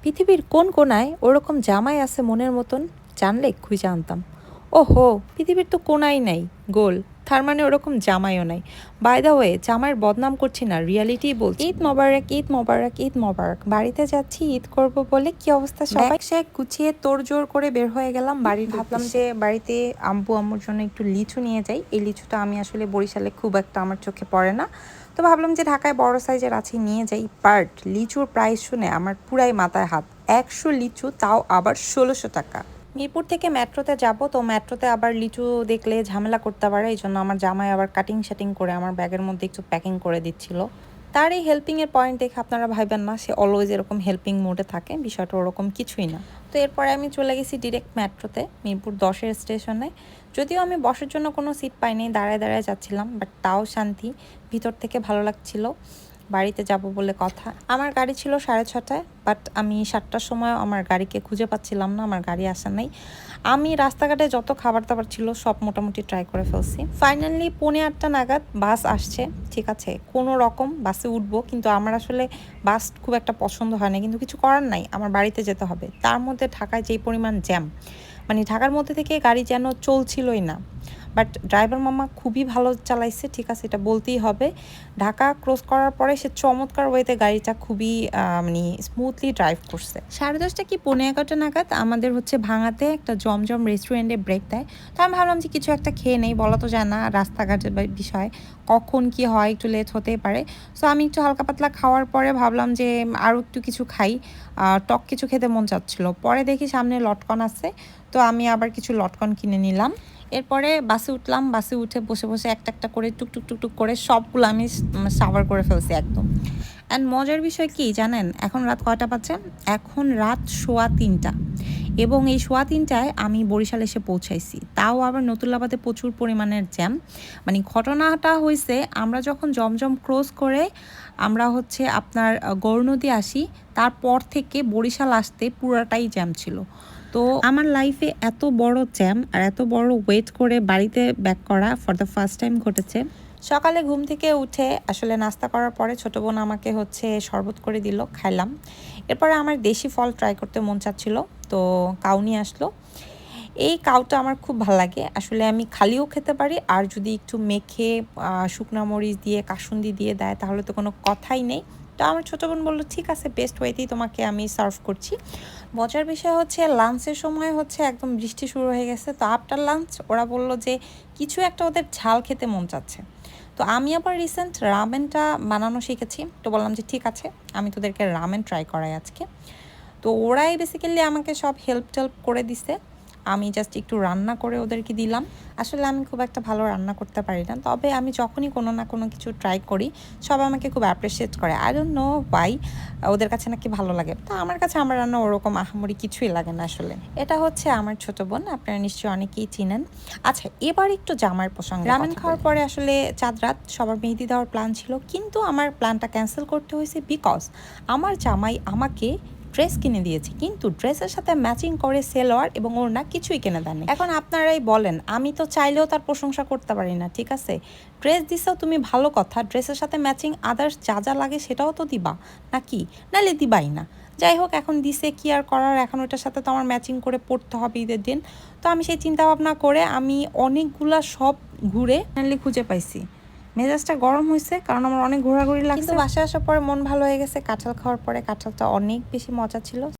পৃথিবীর কোন কোনায় ওরকম জামাই আছে মনের মতন, জানলে খুঁজে আনতাম। ওহো, পৃথিবীর তো কোনাই নাই গোল, তার মানে ওরকম জামাইও নাই। বাই দ্য ওয়ে, জামাইয়ের বদনাম করছি না, রিয়ালিটি বলছি। ঈদ মোবারক, ঈদ মোবারক, ঈদ মোবারক। বাড়িতে যাচ্ছি ঈদ করব বলে কি অবস্থা, সবাই শেখ গুছিয়ে তোড়জোড় করে বের হয়ে গেলাম বাড়ির। ভাবলাম যে বাড়িতে আম্মুর জন্য একটু লিচু নিয়ে যাই। এই লিচুটা আমি আসলে বরিশালে খুব একটা আমার চোখে পড়ে না, তো ভাবলাম যে ঢাকায় বড় সাইজের আছে, নিয়ে যাই। বাট লিচুর প্রাইস শুনে আমার পুরাই মাথায় হাত। 100 লিচু, তাও আবার 1600 টাকা। মিরপুর থেকে মেট্রোতে যাব, তো মেট্রোতে আবার লিচু দেখলে ঝামেলা করতে পারে, এই জন্য আমার জামাই আবার কাটিং শাটিং করে আমার ব্যাগের মধ্যে একটু প্যাকিং করে দিচ্ছিল। তার এই হেল্পিংয়ের পয়েন্ট দেখে আপনারা ভাইবেন না সে অলওয়েজ এরকম হেল্পিং মোডে থাকে, বিষয়টা ওরকম কিছুই না। তো এরপরে আমি চলে গেছি ডিরেক্ট মেট্রোতে, মিরপুর 10-এর স্টেশনে। যদিও আমি বসার জন্য কোনো সিট পাইনি, দাঁড়ায় দাঁড়ায় যাচ্ছিলাম, বাট তাও শান্তি, ভিতর থেকে ভালো লাগছিল। বাড়িতে যাব বলে কথা। আমার গাড়ি ছিল 6:30টায়, বাট আমি 7টার সময় আমার গাড়িকে খুঁজে পাচ্ছিলাম না, আমার গাড়ি আসা নাই। আমি রাস্তাঘাটে যত খাবার দাবার ছিল সব মোটামুটি ট্রাই করে ফেলছি। ফাইনালি 7:45 নাগাদ বাস আসছে। ঠিক আছে, কোনো রকম বাসে উঠবো, কিন্তু আমার আসলে বাস খুব একটা পছন্দ হয় না, কিন্তু কিছু করার নাই, আমার বাড়িতে যেতে হবে। তার মধ্যে ঢাকায় যেই পরিমাণ জ্যাম, মানে ঢাকার মধ্যে থেকে গাড়ি যেন চলছিলই না। বাট ড্রাইভার মামা খুবই ভালো চালাইছে, ঠিক আছে, এটা বলতেই হবে। ঢাকা ক্রস করার পরে সে চমৎকার ওয়েতে গাড়িটা খুবই মানে স্মুথলি ড্রাইভ করছে। 10:30 কি 11:15 নাগাদ আমাদের হচ্ছে ভাঙাতে একটা জমজম রেস্টুরেন্টে ব্রেক দেয়। তো আমি ভাবলাম যে কিছু একটা খেয়ে নেই, বলা তো যায় না রাস্তাঘাটের বিষয়, কখন কি হয়, একটু লেট হতেই পারে। সো আমি একটু হালকা পাতলা খাওয়ার পরে ভাবলাম যে আরও একটু কিছু খাই, টক কিছু খেতে মন চাচ্ছিল। পরে দেখি সামনে লটকন আছে, তো আমি আবার কিছু লটকন কিনে নিলাম। এরপরে বাসে উঠলাম, বাসে উঠে বসে বসে একটা একটা করে টুকটুক টুকটুক করে সবগুলো আমি সাভার করে ফেলছি একদম। অ্যান্ড মজার বিষয় কি জানেন, এখন রাত কয়টা বাজে? এখন রাত 3:15, এবং এই 3:15টায় আমি বরিশাল এসে পৌঁছাইছি, তাও আবার নতুল্লাবাদে প্রচুর পরিমাণের জ্যাম। মানে ঘটনাটা হয়েছে, আমরা যখন জমজম ক্রস করে আমরা হচ্ছে আপনার গৌরনদী আসি, তারপর থেকে বরিশাল আসতে পুরাটাই জ্যাম ছিল। তো আমার লাইফে এত বড় জ্যাম আর এত বড় ওয়েট করে বাড়িতে ব্যাক করা ফর দ্য ফার্স্ট টাইম ঘটেছে। সকালে ঘুম থেকে উঠে আসলে নাস্তা করার পরে ছোটো বোন আমাকে হচ্ছে শরবত করে দিল, খাইলাম। এরপরে আমার দেশি ফল ট্রাই করতে মন চাচ্ছিল, তো কাউ নিয়ে আসলো। এই কাউটা আমার খুব ভালো লাগে, আসলে আমি খালিও খেতে পারি, আর যদি একটু মেখে শুকনা মরিচ দিয়ে কাসুন্দি দিয়ে দেয় তাহলে তো কোনো কথাই নেই। তো আমার ছোটো বোন বললো ঠিক আছে, বেস্ট ওয়েতেই তোমাকে আমি সার্ভ করছি। মজার বিষয় হচ্ছে লাঞ্চের সময় হচ্ছে একদম বৃষ্টি শুরু হয়ে গেছে, তো আফটার লাঞ্চ ওরা বললো যে কিছু একটা ওদের ঝাল খেতে মন চাচ্ছে। তো আমি আবার রিসেন্ট রামেনটা বানানো শিখেছি, তো বললাম যে ঠিক আছে, আমি তোদেরকে রামেন ট্রাই করাই আজকে। তো ওরাই বেসিক্যালি আমাকে সব হেল্প টেল্প করে দিছে, আমি জাস্ট একটু রান্না করে ওদেরকে দিলাম। আসলে আমি খুব একটা ভালো রান্না করতে পারি না, তবে আমি যখনই কোনো না কোনো কিছু ট্রাই করি সব আমাকে খুব অ্যাপ্রিসিয়েট করে। আই ডোন্ট নো ওয়াই, ওদের কাছে নাকি ভালো লাগে। তো আমার কাছে আমার রান্না ওরকম আহামরি কিছুই লাগে না আসলে। এটা হচ্ছে আমার ছোট বোন, আপনারা নিশ্চয়ই অনেকেই চিনেন। আচ্ছা, এবার একটু জামাইয়ের প্রসঙ্গে। রামেন খাওয়ার পরে আসলে চাঁদ রাত সবার মেহেদি দেওয়ার প্ল্যান ছিল, কিন্তু আমার প্ল্যানটা ক্যান্সেল করতে হয়েছে বিকজ আমার জামাই আমাকে ড্রেস কিনে দিয়েছে, কিন্তু ড্রেসের সাথে ম্যাচিং করে সেলোয়ার এবং ওড়না কিছুই কিনে দেয়নি। এখন আপনারাই বলেন, আমি তো চাইলেও তার প্রশংসা করতে পারি না, ঠিক আছে? ড্রেস দিছেও তুমি ভালো কথা, ড্রেসের সাথে ম্যাচিং আদার্স যা যা লাগে সেটাও তো দিবা নাকি, নাহলে দিবাই না। যাই হোক, এখন দিছে কি আর করার, এখন ওটার সাথে তো আমার ম্যাচিং করে পড়তে হবে ঈদের দিন। তো আমি সেই চিন্তা ভাবনা করে আমি অনেকগুলা সব ঘুরে ফাইনালি খুঁজে পাইছি। মেজাজটা গরম হয়েছে কারণ আমার অনেক ঘোরাঘুরি লাগছে, কিন্তু বাসায় আসার পরে মন ভালো হয়ে গেছে। কাঁঠাল খাওয়ার পরে কাঁঠালটা অনেক বেশি মজা ছিল।